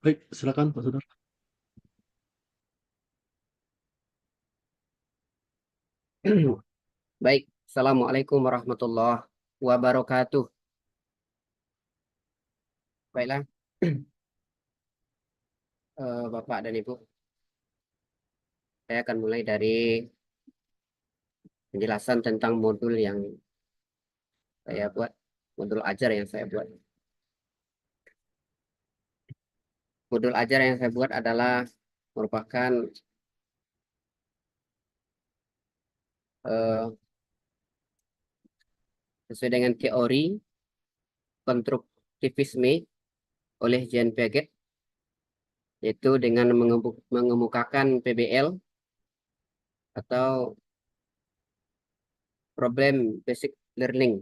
Baik, silakan Pak Sudar. Baik, Assalamualaikum warahmatullahi wabarakatuh. Baiklah, Bapak dan Ibu, saya akan mulai dari penjelasan tentang modul yang saya buat, modul ajar yang saya buat. Modul ajar yang saya buat adalah merupakan eh, sesuai dengan teori konstruktivisme oleh Jean Piaget, yaitu dengan mengemukakan PBL atau Problem Basic Learning,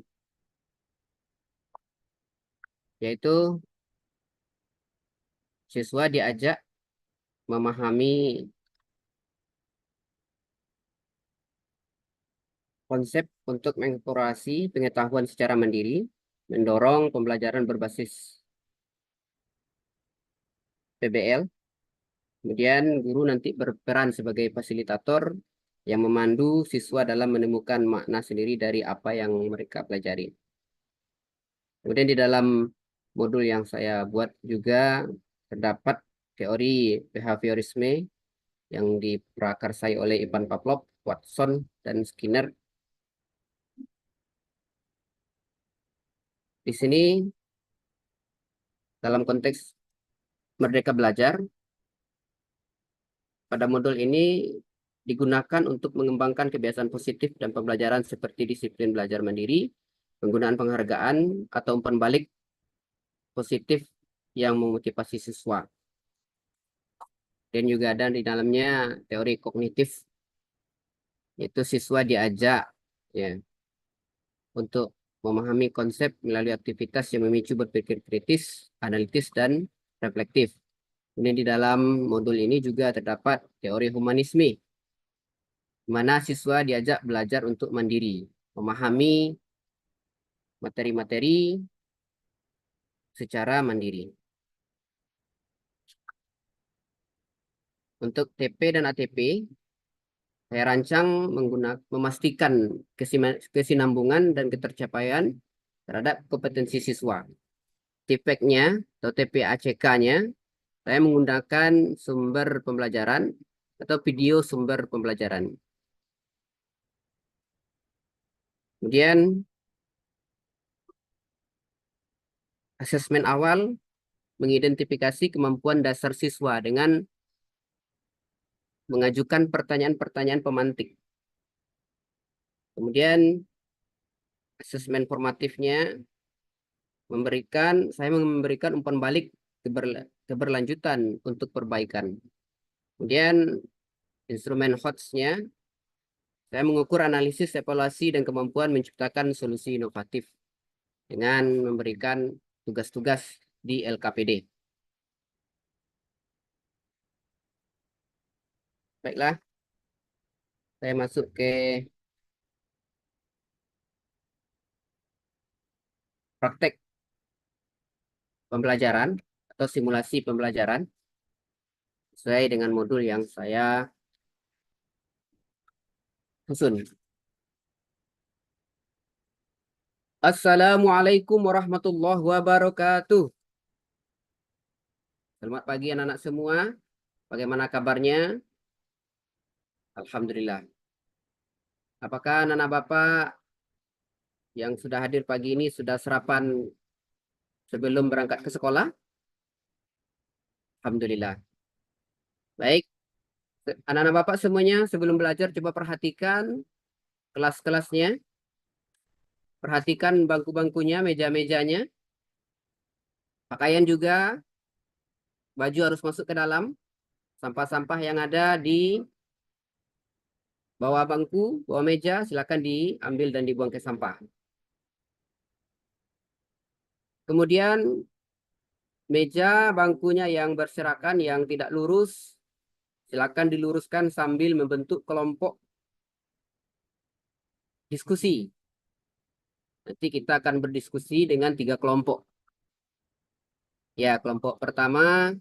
yaitu siswa diajak memahami konsep untuk mengeksplorasi pengetahuan secara mandiri, mendorong pembelajaran berbasis PBL. Kemudian guru nanti berperan sebagai fasilitator yang memandu siswa dalam menemukan makna sendiri dari apa yang mereka pelajari. Kemudian di dalam modul yang saya buat juga terdapat teori behaviorisme yang diprakarsai oleh Ivan Pavlov, Watson, dan Skinner. Di sini dalam konteks Merdeka Belajar, pada modul ini digunakan untuk mengembangkan kebiasaan positif dan pembelajaran seperti disiplin belajar mandiri, penggunaan penghargaan, atau umpan balik positif yang memotivasi siswa. Dan juga ada di dalamnya teori kognitif, yaitu siswa diajak ya untuk memahami konsep melalui aktivitas yang memicu berpikir kritis, analitis, dan reflektif. Kemudian di dalam modul ini juga terdapat teori humanisme, di mana siswa diajak belajar untuk mandiri, memahami materi-materi secara mandiri. Untuk TP dan ATP, saya rancang memastikan kesinambungan dan ketercapaian terhadap kompetensi siswa. TPEC-nya atau TPACK-nya, saya menggunakan sumber pembelajaran atau video sumber pembelajaran. Kemudian, asesmen awal mengidentifikasi kemampuan dasar siswa dengan mengajukan pertanyaan-pertanyaan pemantik. Kemudian asesmen formatifnya saya memberikan umpan balik keberlanjutan untuk perbaikan. Kemudian instrumen HOTS-nya, saya mengukur analisis, evaluasi, dan kemampuan menciptakan solusi inovatif dengan memberikan tugas-tugas di LKPD. Baiklah, saya masuk ke praktek pembelajaran atau simulasi pembelajaran sesuai dengan modul yang saya susun. Assalamualaikum warahmatullahi wabarakatuh. Selamat pagi anak-anak semua. Bagaimana kabarnya? Alhamdulillah. Apakah anak-anak Bapak yang sudah hadir pagi ini sudah sarapan sebelum berangkat ke sekolah? Alhamdulillah. Baik, anak-anak Bapak semuanya sebelum belajar coba perhatikan kelas-kelasnya. Perhatikan bangku-bangkunya, meja-mejanya. Pakaian juga, baju harus masuk ke dalam. Sampah-sampah yang ada di bawah bangku, bawah meja, silakan diambil dan dibuang ke sampah. Kemudian meja bangkunya yang berserakan, yang tidak lurus, silakan diluruskan sambil membentuk kelompok diskusi. Nanti kita akan berdiskusi dengan 3 kelompok. Ya, kelompok pertama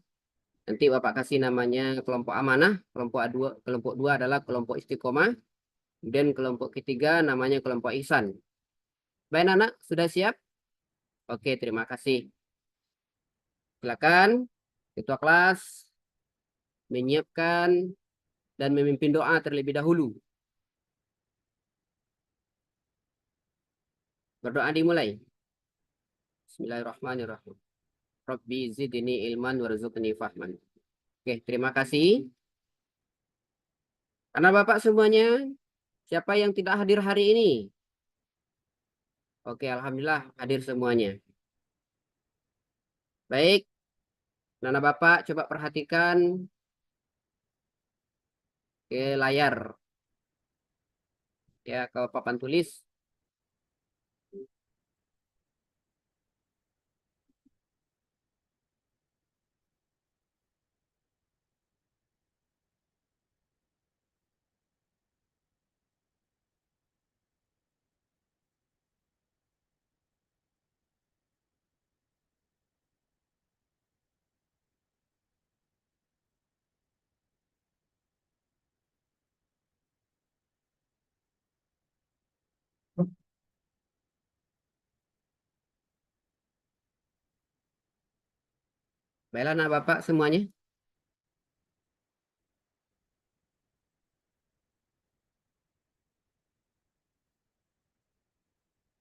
Nanti Bapak kasih namanya kelompok amanah, kelompok dua adalah kelompok istiqomah, dan kelompok ketiga namanya kelompok ihsan. Baik anak, sudah siap? Oke, terima kasih. Silakan ketua kelas menyiapkan dan memimpin doa terlebih dahulu. Berdoa dimulai. Bismillahirrahmanirrahim. Rabbi zidni ilman warzuqni fahman. Oke, terima kasih. Karena Bapak semuanya, siapa yang tidak hadir hari ini? Oke, Alhamdulillah hadir semuanya. Baik, Nana Bapak coba perhatikan ke layar. Ya, ke papan tulis. Baiklah, Nana Bapak semuanya.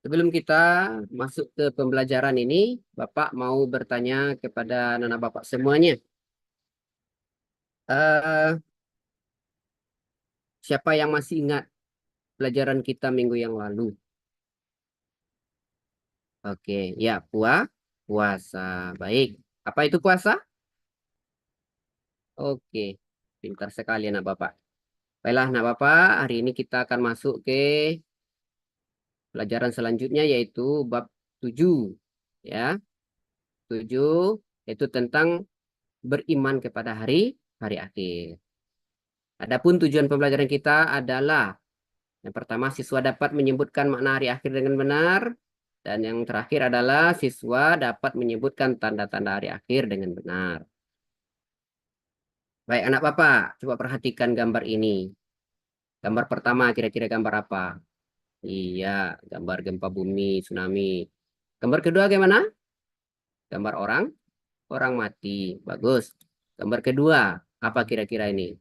Sebelum kita masuk ke pembelajaran ini, Bapak mau bertanya kepada Nana Bapak semuanya. Eh, Siapa yang masih ingat pelajaran kita minggu yang lalu? Oke, ya, puasa. Baik. Apa itu puasa? Oke, pintar sekali anak Bapak. Baiklah, anak Bapak, hari ini kita akan masuk ke pelajaran selanjutnya yaitu bab 7. Ya, 7 yaitu tentang beriman kepada hari hari akhir. Adapun tujuan pembelajaran kita adalah yang pertama, siswa dapat menyebutkan makna hari akhir dengan benar. Dan yang terakhir adalah siswa dapat menyebutkan tanda-tanda hari akhir dengan benar. Baik, anak Bapak, coba perhatikan gambar ini. Gambar pertama, kira-kira gambar apa? Iya, gambar gempa bumi, tsunami. Gambar kedua gimana? Gambar orang mati. Bagus. Gambar kedua, apa kira-kira ini?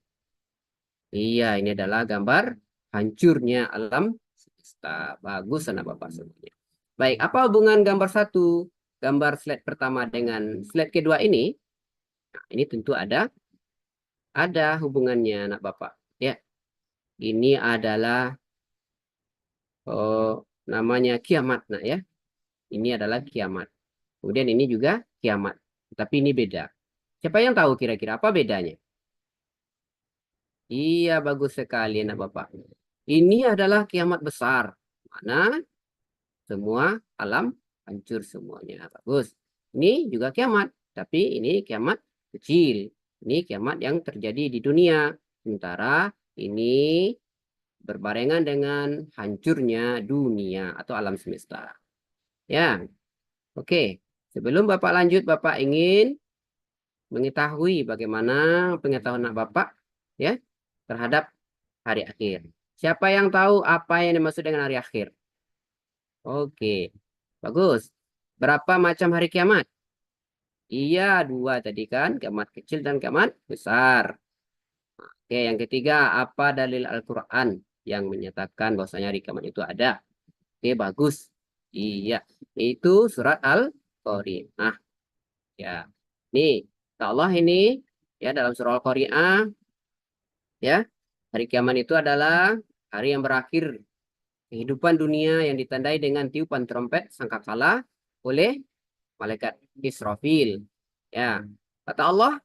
Iya, ini adalah gambar hancurnya alam semesta. Bagus, anak Bapak semuanya. Baik, apa hubungan gambar satu, gambar slide pertama dengan slide kedua ini? Nah, ini tentu ada hubungannya, anak Bapak. Ya, ini adalah namanya kiamat, nah ya. Ini adalah kiamat. Kemudian ini juga kiamat, tapi ini beda. Siapa yang tahu kira-kira apa bedanya? Iya, bagus sekali, anak Bapak. Ini adalah kiamat besar, mana semua alam hancur semuanya. Bagus. Ini juga kiamat, tapi ini kiamat kecil. Ini kiamat yang terjadi di dunia. Sementara ini berbarengan dengan hancurnya dunia atau alam semesta. Ya, oke. Sebelum Bapak lanjut, Bapak ingin mengetahui bagaimana pengetahuan anak Bapak ya terhadap hari akhir. Siapa yang tahu apa yang dimaksud dengan hari akhir? Oke, bagus. Berapa macam hari kiamat? Iya, dua tadi kan, kiamat kecil dan kiamat besar. Oke, yang ketiga, apa dalil Al-Quran yang menyatakan bahwasanya hari kiamat itu ada? Oke, bagus. Iya, itu surat Al-Qari'ah. Ya, nih, insya Allah ini ya dalam surah Al-Qari'ah ya, hari kiamat itu adalah hari yang berakhir kehidupan dunia yang ditandai dengan tiupan trompet sangkakala oleh malaikat Israfil. Ya, kata Allah,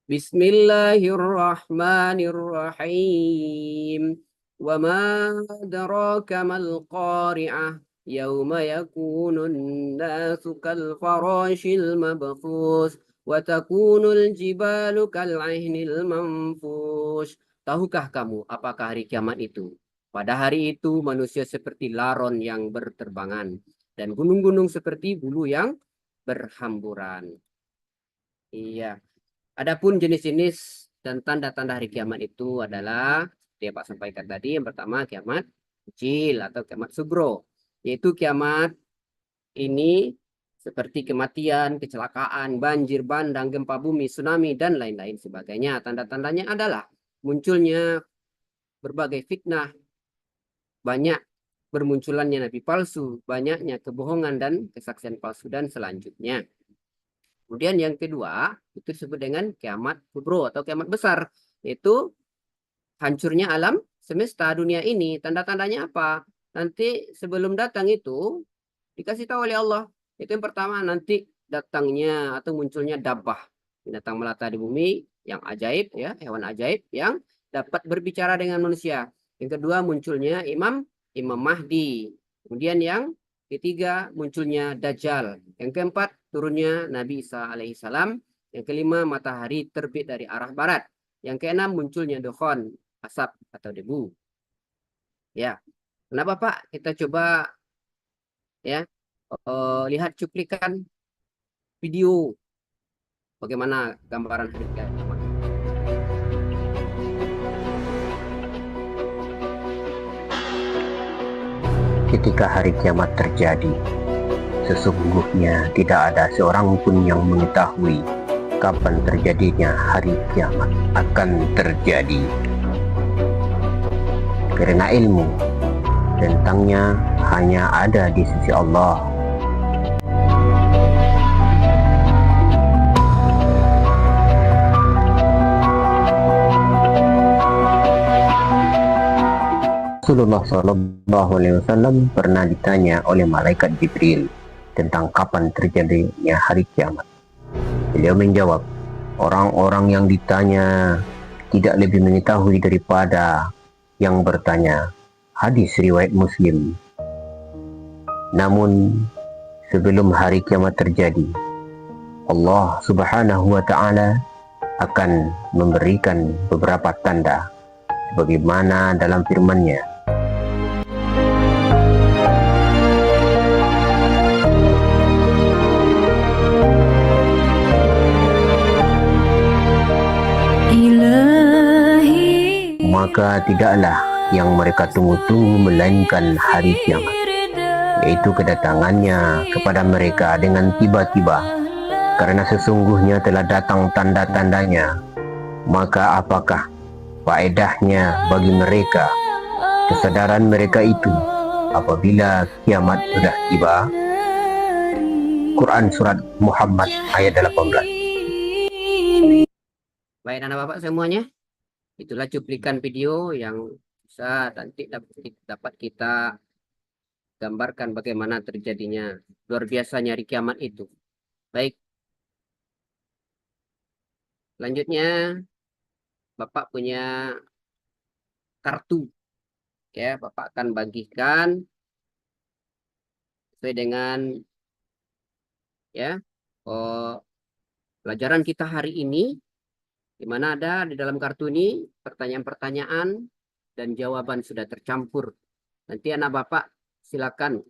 Bismillahirrahmanirrahim. Wa ma adraka mal qari'ah. Yawma yakunun nasu kal farashil mabthus. Wa takunul jibalu kal aihnil manfush. Tahukah kamu apakah hari kiamat itu? Pada hari itu manusia seperti laron yang berterbangan. Dan gunung-gunung seperti bulu yang berhamburan. Iya. Adapun jenis-jenis dan tanda-tanda hari kiamat itu adalah, dia Pak sampaikan tadi, yang pertama kiamat kecil atau kiamat sugro, yaitu kiamat ini seperti kematian, kecelakaan, banjir bandang, gempa bumi, tsunami, dan lain-lain sebagainya. Tanda-tandanya adalah munculnya berbagai fitnah, banyak bermunculannya nabi palsu, banyaknya kebohongan dan kesaksian palsu, dan selanjutnya. Kemudian yang kedua, itu disebut dengan kiamat kubro atau kiamat besar, yaitu hancurnya alam semesta dunia ini. Tanda-tandanya apa? Nanti sebelum datang itu dikasih tahu oleh Allah. Itu yang pertama, nanti datangnya atau munculnya dabbah, binatang melata di bumi yang ajaib, ya, hewan ajaib yang dapat berbicara dengan manusia. Yang kedua, munculnya Imam Mahdi. Kemudian yang ketiga, munculnya Dajjal. Yang keempat, turunnya Nabi Isa alaihissalam. Yang kelima, matahari terbit dari arah barat. Yang keenam, munculnya dukhon, asap atau debu. Ya, kenapa Pak? Kita coba ya lihat cuplikan video bagaimana gambaran hari kiamat. Ketika hari kiamat terjadi, sesungguhnya tidak ada seorang pun yang mengetahui kapan terjadinya hari kiamat akan terjadi. Karena ilmu tentangnya hanya ada di sisi Allah. Rasulullah SAW pernah ditanya oleh malaikat Jibril tentang kapan terjadinya hari kiamat. Beliau menjawab, orang-orang yang ditanya tidak lebih mengetahui daripada yang bertanya. Hadis riwayat Muslim. Namun sebelum hari kiamat terjadi, Allah Subhanahu wa Ta'ala akan memberikan beberapa tanda sebagaimana dalam firman-Nya. Maka tidaklah yang mereka tunggu-tunggu melainkan hari kiamat, yaitu kedatangannya kepada mereka dengan tiba-tiba, karena sesungguhnya telah datang tanda-tandanya. Maka apakah faedahnya bagi mereka kesadaran mereka itu apabila kiamat sudah tiba? Quran Surat Muhammad ayat 18. Baik anak bapak semuanya, itulah cuplikan video yang bisa nanti dapat kita gambarkan bagaimana terjadinya luar biasanya hari kiamat itu. Baik, selanjutnya bapak punya kartu, ya, bapak akan bagikan sesuai dengan ya pelajaran kita hari ini, di mana ada di dalam kartu ini pertanyaan-pertanyaan dan jawaban sudah tercampur. Nanti anak bapak silakan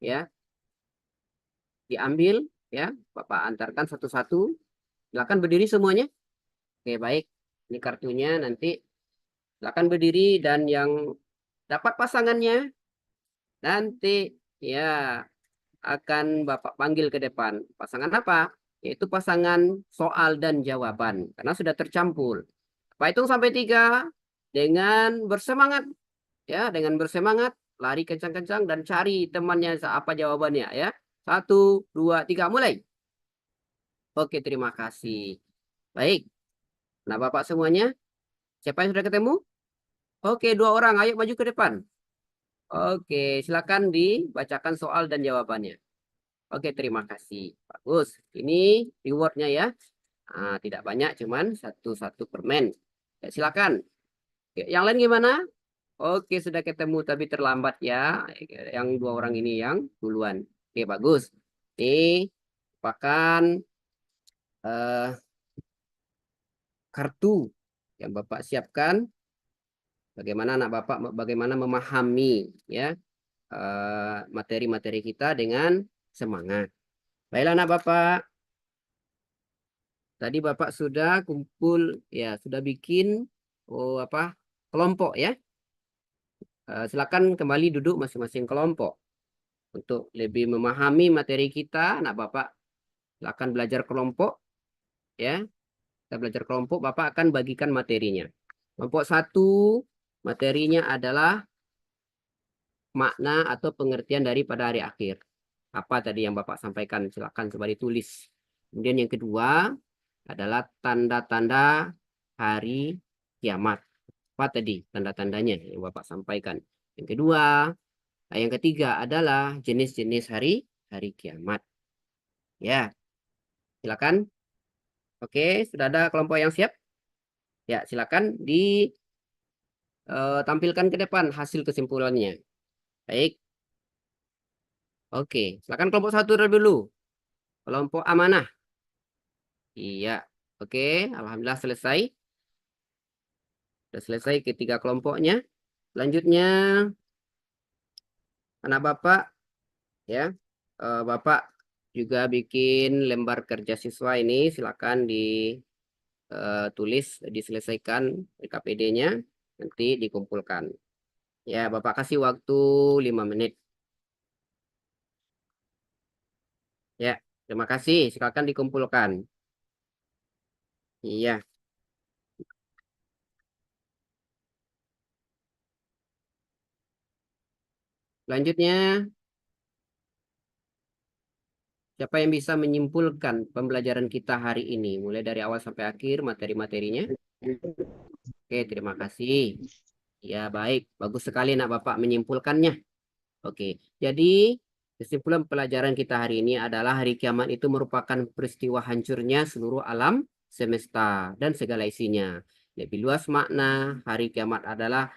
ya diambil, ya, bapak antarkan satu-satu. Silakan berdiri semuanya. Oke, baik. Ini kartunya, nanti silakan berdiri, dan yang dapat pasangannya nanti ya akan bapak panggil ke depan. Pasangan apa? Yaitu pasangan soal dan jawaban, karena sudah tercampur. Pak hitung sampai 3 dengan bersemangat, ya, dengan bersemangat lari kencang-kencang dan cari temannya apa jawabannya, ya. 1, 2, 3, mulai. Oke, terima kasih. Baik. Nah, bapak semuanya, siapa yang sudah ketemu? Oke, 2 orang, ayo maju ke depan. Oke, silakan dibacakan soal dan jawabannya. Oke, terima kasih. Bagus. Ini rewardnya ya. Nah, tidak banyak, cuman satu permen. Ya, silakan. Oke, yang lain gimana? Oke, sudah ketemu tapi terlambat ya. Yang 2 orang ini yang duluan. Oke, bagus. Ini merupakan kartu yang Bapak siapkan. Bagaimana anak Bapak bagaimana memahami ya materi-materi kita dengan semangat. Baiklah anak Bapak, Tadi Bapak sudah kumpul, ya sudah bikin kelompok ya. Silakan kembali duduk masing-masing kelompok untuk lebih memahami materi kita. Anak Bapak silakan belajar kelompok ya. Kita belajar kelompok, Bapak akan bagikan materinya. Kelompok 1 materinya adalah makna atau pengertian daripada hari akhir. Apa tadi yang Bapak sampaikan? Silakan coba ditulis. Kemudian yang kedua adalah tanda-tanda hari kiamat. Apa tadi tanda-tandanya yang Bapak sampaikan? Yang ketiga adalah jenis-jenis hari kiamat. Ya, silakan. Oke, sudah ada kelompok yang siap? Ya, silakan ditampilkan ke depan hasil kesimpulannya. Baik. Oke, silakan kelompok 1 dulu. Kelompok amanah. Iya. Oke, alhamdulillah selesai. Sudah selesai ketiga kelompoknya. Selanjutnya anak Bapak ya. Bapak juga bikin lembar kerja siswa ini, silakan ditulis, diselesaikan KPD-nya, nanti dikumpulkan. Ya, Bapak kasih waktu 5 menit. Ya, terima kasih. Silakan dikumpulkan. Iya. Selanjutnya, siapa yang bisa menyimpulkan pembelajaran kita hari ini, mulai dari awal sampai akhir materi-materinya? Oke, terima kasih. Ya, baik. Bagus sekali nak Bapak menyimpulkannya. Oke, jadi kesimpulan pelajaran kita hari ini adalah hari kiamat itu merupakan peristiwa hancurnya seluruh alam semesta dan segala isinya. Lebih luas makna, hari kiamat adalah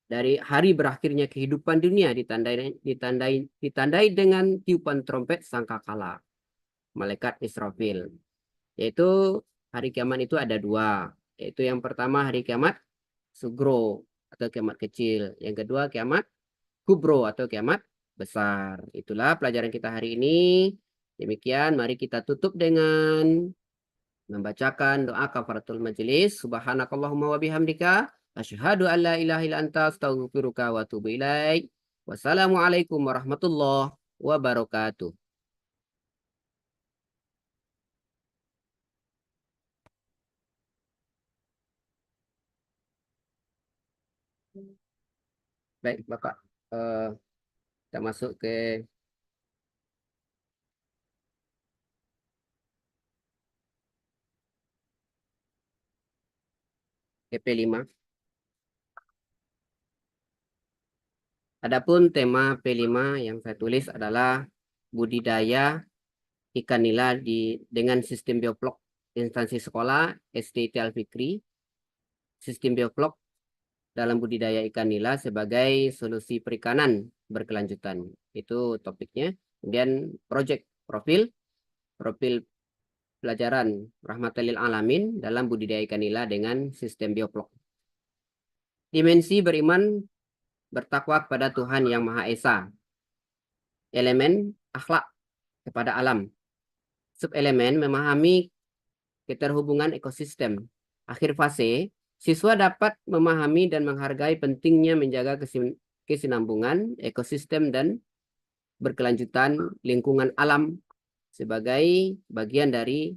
dari hari berakhirnya kehidupan dunia ditandai dengan tiupan trompet sangkakala, malaikat Israfil. Yaitu hari kiamat itu ada 2. Yaitu yang pertama hari kiamat sugro atau kiamat kecil. Yang kedua kiamat kubro atau kiamat besar. Itulah pelajaran kita hari ini. Demikian, mari kita tutup dengan membacakan doa kafaratul majelis. Subhanakallahumma wa bihamdika asyhadu an la ilaha illa anta astaghfiruka wa atubu ilaik. Wassalamualaikum warahmatullahi wabarakatuh. Baik, Bapak. Eh, kita masuk ke EP5. Adapun tema P5 yang saya tulis adalah budidaya ikan nila dengan sistem bioflok instansi sekolah SDT Al-Fikri, sistem bioflok dalam budidaya ikan nila sebagai solusi perikanan berkelanjutan. Itu topiknya. Kemudian profil pelajaran rahmatan lil alamin dalam budidaya ikan nila dengan sistem bioflok. Dimensi beriman bertakwa kepada Tuhan Yang Maha Esa. Elemen akhlak kepada alam. Subelemen memahami keterhubungan ekosistem. Akhir fase, siswa dapat memahami dan menghargai pentingnya menjaga kesinambungan ekosistem dan berkelanjutan lingkungan alam sebagai bagian dari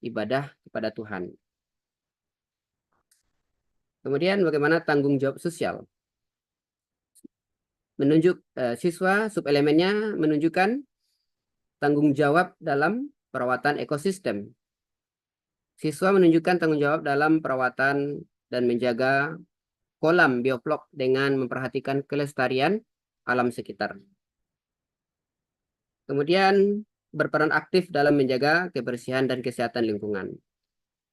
ibadah kepada Tuhan. Kemudian bagaimana tanggung jawab sosial? Siswa subelemennya menunjukkan tanggung jawab dalam perawatan ekosistem. Siswa menunjukkan tanggung jawab dalam perawatan dan menjaga kolam bioflok dengan memperhatikan kelestarian alam sekitar. Kemudian berperan aktif dalam menjaga kebersihan dan kesehatan lingkungan.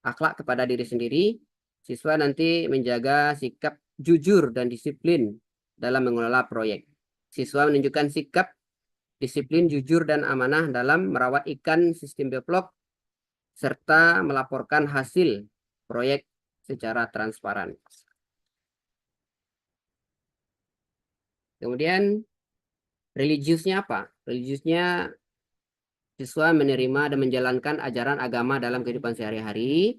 Akhlak kepada diri sendiri, siswa nanti menjaga sikap jujur dan disiplin dalam mengelola proyek. Siswa menunjukkan sikap disiplin, jujur, dan amanah dalam merawat ikan sistem bioflok serta melaporkan hasil proyek secara transparan. Kemudian religiusnya apa? Religiusnya siswa menerima dan menjalankan ajaran agama dalam kehidupan sehari-hari,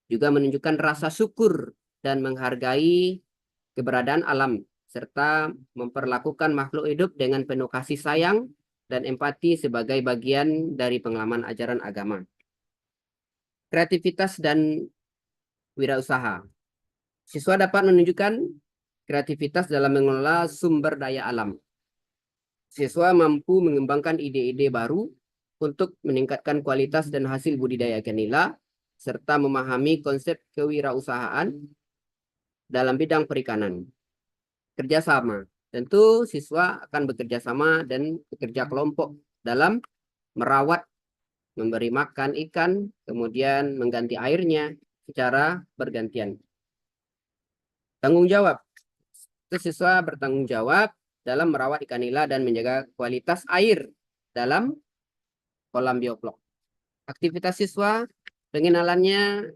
juga menunjukkan rasa syukur dan menghargai keberadaan alam, serta memperlakukan makhluk hidup dengan penuh kasih sayang dan empati sebagai bagian dari pengalaman ajaran agama. Kreativitas dan wirausaha. Siswa dapat menunjukkan kreativitas dalam mengelola sumber daya alam. Siswa mampu mengembangkan ide-ide baru untuk meningkatkan kualitas dan hasil budidaya ikan nila, serta memahami konsep kewirausahaan dalam bidang perikanan. Kerjasama. Tentu siswa akan bekerja sama dan bekerja kelompok dalam merawat, memberi makan ikan, kemudian mengganti airnya secara bergantian. Tanggung jawab. Siswa bertanggung jawab dalam merawat ikan nila dan menjaga kualitas air dalam kolam bioflok. Aktivitas siswa, pengenalannya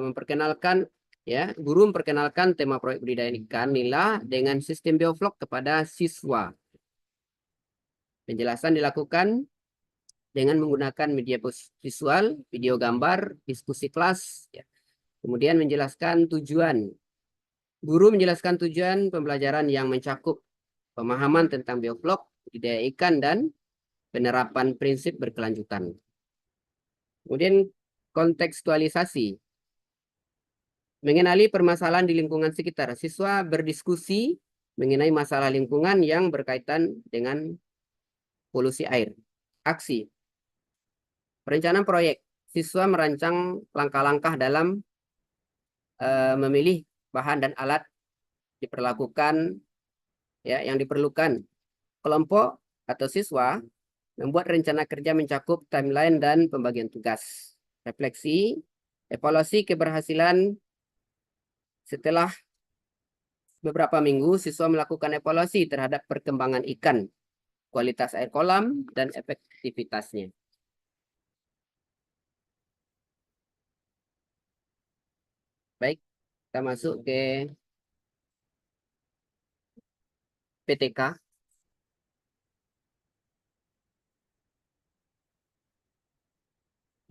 memperkenalkan, ya, guru memperkenalkan tema proyek budidaya ikan nila dengan sistem bioflok kepada siswa. Penjelasan dilakukan dengan menggunakan media visual, video gambar, diskusi kelas, ya. Kemudian menjelaskan tujuan. Guru menjelaskan tujuan pembelajaran yang mencakup pemahaman tentang bioflok, budidaya ikan, dan penerapan prinsip berkelanjutan. Kemudian kontekstualisasi. Mengenali permasalahan di lingkungan sekitar. Siswa berdiskusi mengenai masalah lingkungan yang berkaitan dengan polusi air. Aksi. Perencanaan proyek. Siswa merancang langkah-langkah dalam memilih bahan dan alat diperlakukan, ya, yang diperlukan. Kelompok atau siswa membuat rencana kerja mencakup timeline dan pembagian tugas. Refleksi, evaluasi keberhasilan. Setelah beberapa minggu, siswa melakukan evaluasi terhadap perkembangan ikan, kualitas air kolam, dan efektivitasnya. Baik, kita masuk ke PTK.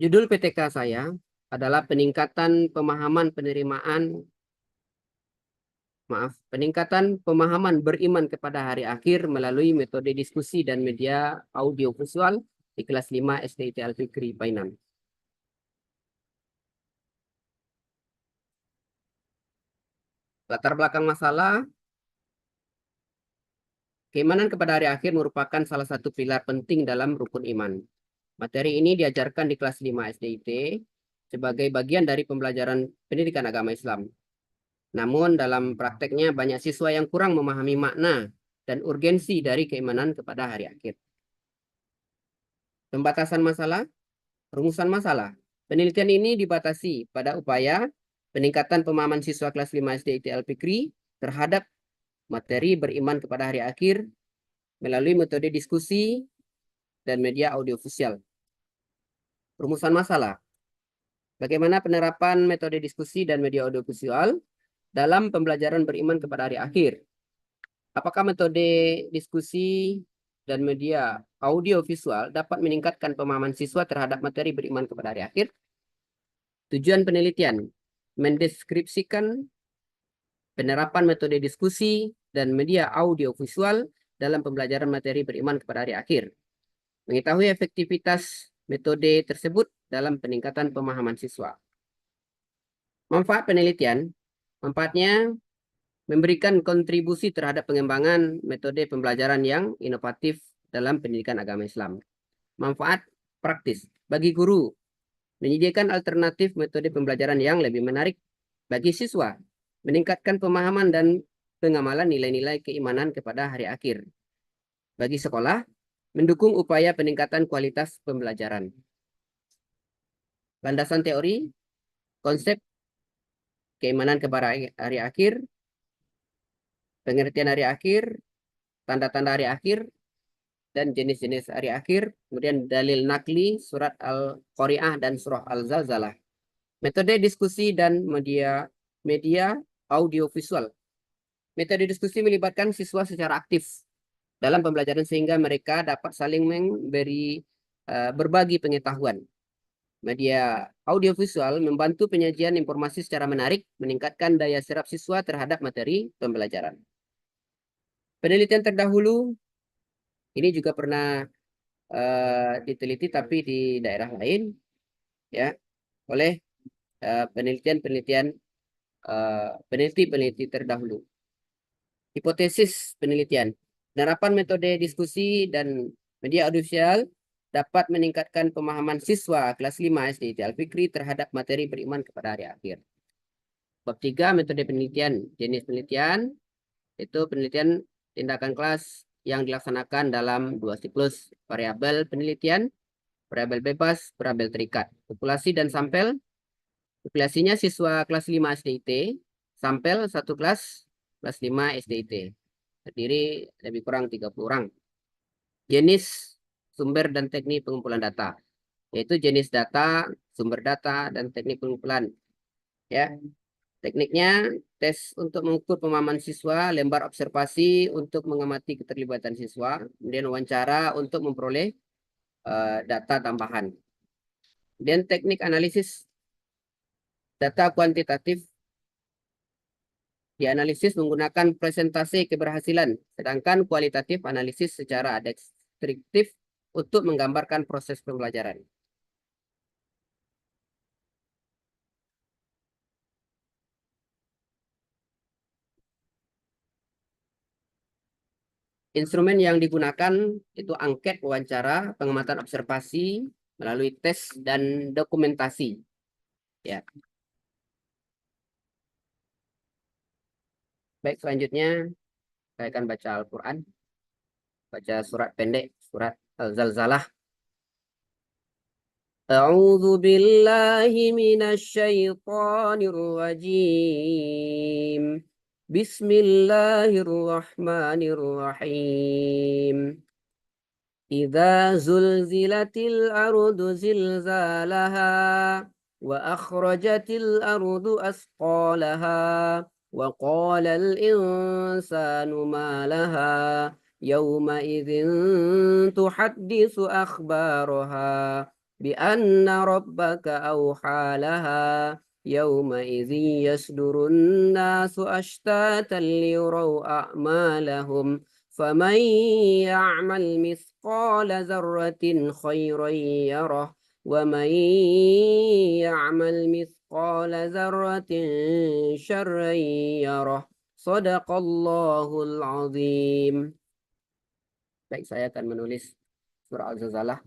Judul PTK saya adalah peningkatan pemahaman beriman kepada hari akhir melalui metode diskusi dan media audiovisual di kelas 5 SDIT Al-Fikri Painan. Latar belakang masalah, keimanan kepada hari akhir merupakan salah satu pilar penting dalam rukun iman. Materi ini diajarkan di kelas 5 SDIT sebagai bagian dari pembelajaran pendidikan agama Islam. Namun dalam prakteknya banyak siswa yang kurang memahami makna dan urgensi dari keimanan kepada hari akhir. Pembatasan masalah, rumusan masalah. Penelitian ini dibatasi pada upaya peningkatan pemahaman siswa kelas 5 SDIT Al-Fikri terhadap materi beriman kepada hari akhir melalui metode diskusi dan media audiovisual. Rumusan masalah. Bagaimana penerapan metode diskusi dan media audiovisual dalam pembelajaran beriman kepada hari akhir? Apakah metode diskusi dan media audiovisual dapat meningkatkan pemahaman siswa terhadap materi beriman kepada hari akhir? Tujuan penelitian, mendeskripsikan penerapan metode diskusi dan media audiovisual dalam pembelajaran materi beriman kepada hari akhir. Mengetahui efektivitas metode tersebut dalam peningkatan pemahaman siswa. Manfaat penelitian, manfaatnya memberikan kontribusi terhadap pengembangan metode pembelajaran yang inovatif dalam pendidikan agama Islam. Manfaat praktis bagi guru, menyediakan alternatif metode pembelajaran yang lebih menarik bagi siswa, meningkatkan pemahaman dan pengamalan nilai-nilai keimanan kepada hari akhir. Bagi sekolah, mendukung upaya peningkatan kualitas pembelajaran. Landasan teori, konsep keimanan kepada hari akhir, pengertian hari akhir, tanda-tanda hari akhir, dan jenis-jenis hari akhir, kemudian dalil nakli, surat Al-Qari'ah, dan surah Al-Zalzalah. Metode diskusi dan media audiovisual. Metode diskusi melibatkan siswa secara aktif dalam pembelajaran sehingga mereka dapat saling memberi berbagi pengetahuan. Media audiovisual membantu penyajian informasi secara menarik, meningkatkan daya serap siswa terhadap materi pembelajaran. Penelitian terdahulu ini juga pernah diteliti tapi di daerah lain, ya, oleh peneliti-peneliti terdahulu. Hipotesis penelitian. Penerapan metode diskusi dan media audiovisual dapat meningkatkan pemahaman siswa kelas 5 SDIT Al-Fikri terhadap materi beriman kepada hari akhir. Bab 3, metode penelitian. Jenis penelitian itu penelitian tindakan kelas yang dilaksanakan dalam dua siklus. Variabel penelitian, variabel bebas, variabel terikat. Populasi dan sampel. Populasinya siswa kelas 5 SDIT, sampel satu kelas 5 SDIT. Terdiri lebih kurang 30 orang. Jenis, sumber, dan teknik pengumpulan data. Yaitu jenis data, sumber data, dan teknik pengumpulan. Ya, tekniknya tes untuk mengukur pemahaman siswa, lembar observasi untuk mengamati keterlibatan siswa, kemudian wawancara untuk memperoleh data tambahan. Dan teknik analisis data kuantitatif dianalisis menggunakan presentasi keberhasilan, sedangkan kualitatif analisis secara deskriptif untuk menggambarkan proses pembelajaran. Instrumen yang digunakan itu angket, wawancara, pengamatan observasi melalui tes dan dokumentasi. Ya. Baik, selanjutnya saya akan baca Al-Quran, baca surat pendek, surat Al-Zalzalah. A'udzu billahi minasy syaithanir rajim. Bismillahirrahmanirrahim. إذا زلزلت الأرض زلزالها وأخرجت الأرض أثقالها وقال الإنسان ما لها يومئذ تحدث أخبارها بأن ربك أوحى لها يومئذ يصدر الناس أشتاتا ليروا أعمالهم فمن يعمل مثقال ذرة خيرا يره ومن يعمل مثقال ذرة شرا يره صدق Allahul Azim. Baik, saya akan menulis surah Al-Zalzalah.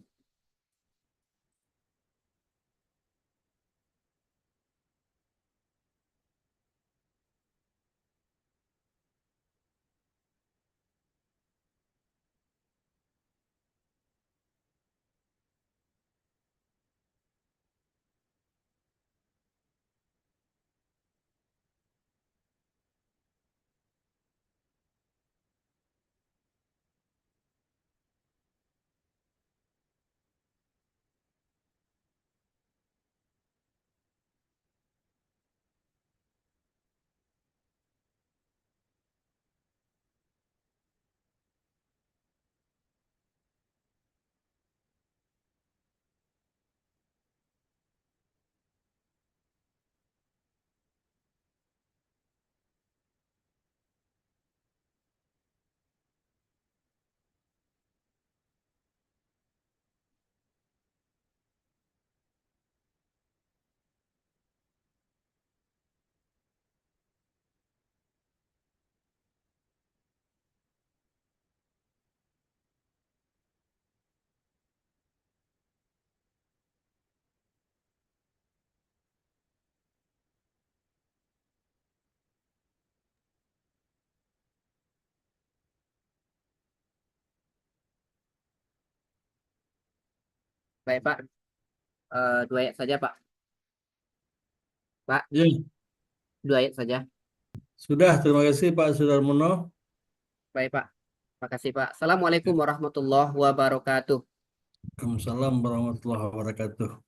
Baik, Pak. Dua ayat saja, Pak. Pak, Ya, dua ayat saja. sudah. Terima kasih Pak Sudarmono. Baik, Pak. Terima kasih, Pak. Assalamualaikum warahmatullahi wabarakatuh. Waalaikumsalam warahmatullahi wabarakatuh.